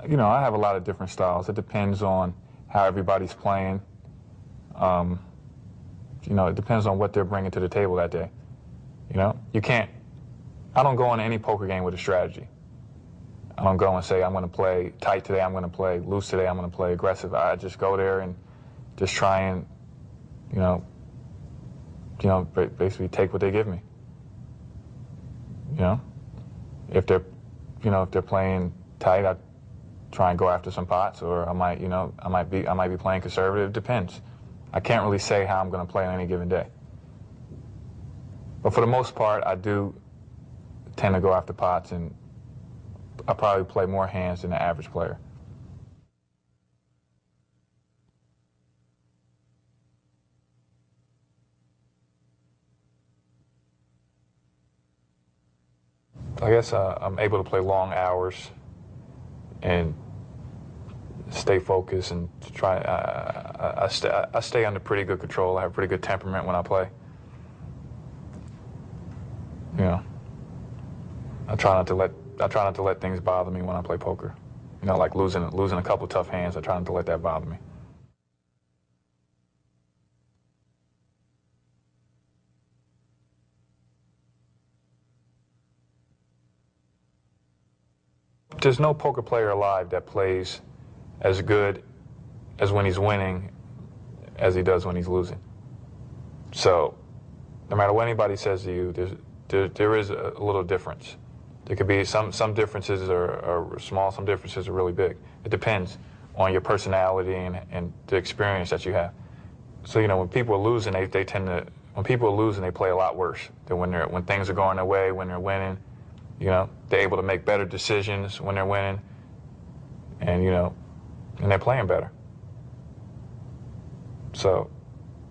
You know, I have a lot of different styles. It depends on how everybody's playing. You know, it depends on what they're bringing to the table that day. You know, I don't go into any poker game with a strategy. I don't go and say, I'm going to play tight today, I'm going to play loose today, I'm going to play aggressive. I just go there and just try and, you know, basically take what they give me. You know, if they're playing tight, I try and go after some pots, or I might be playing conservative. It depends. I can't really say how I'm going to play on any given day. But for the most part, I do tend to go after pots, and I probably play more hands than the average player. I guess I'm able to play long hours and stay focused and to try. I stay under pretty good control. I have pretty good temperament when I play. You know, I try not to let things bother me when I play poker. You know, like losing a couple of tough hands. I try not to let that bother me. There's no poker player alive that plays as good as when he's winning as he does when he's losing. So, no matter what anybody says to you, there is a little difference. There could be some differences are small, some differences are really big. It depends on your personality and the experience that you have. So, you know, when people are losing, when people are losing, they play a lot worse than when things are going their way, when they're winning. You know, they're able to make better decisions when they're winning, and you know, and they're playing better. So,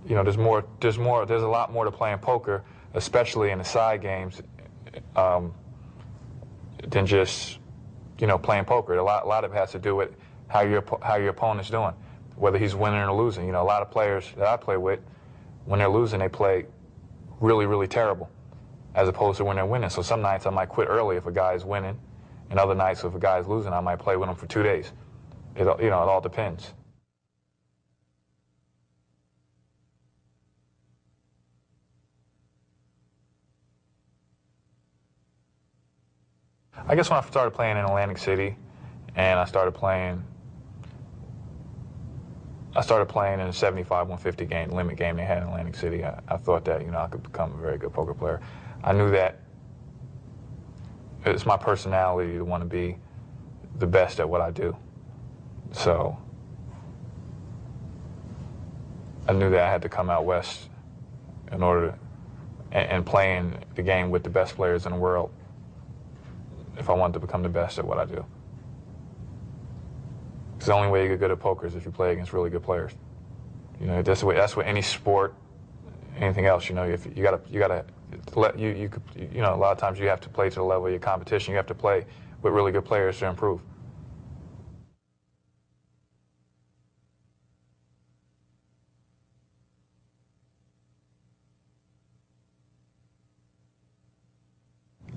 you know, there's a lot more to playing poker, especially in the side games, than just, you know, playing poker. A lot of it has to do with how your opponent's doing, whether he's winning or losing. You know, a lot of players that I play with, when they're losing, they play really, really terrible, as opposed to when they're winning. So some nights I might quit early if a guy is winning, and other nights if a guy is losing, I might play with him for 2 days. You know, it all depends. I guess when I started playing in Atlantic City, and I started playing in a 75-150 game, limit game they had in Atlantic City, I thought that, you know, I could become a very good poker player. I knew that it's my personality to want to be the best at what I do. So I knew that I had to come out west in order to, and playing the game with the best players in the world if I wanted to become the best at what I do. Because the only way you get good at poker is if you play against really good players. You know, that's what any sport, anything else. You know, if you gotta let you know, a lot of times you have to play to the level of your competition. You have to play with really good players to improve.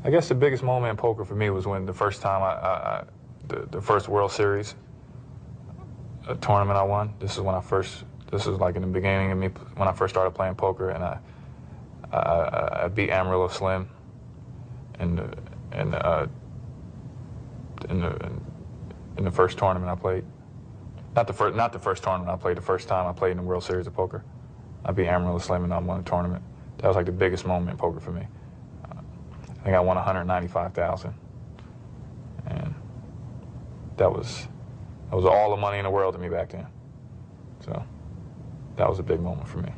I guess the biggest moment in poker for me was when the first time the first World Series tournament I won. This was like in the beginning of me when I first started playing poker, and I beat Amarillo Slim in the first tournament I played. Not the first tournament I played. The first time I played in the World Series of poker, I beat Amarillo Slim and I won the tournament. That was like the biggest moment in poker for me. I think I won 195,000, and that was all the money in the world to me back then. So that was a big moment for me.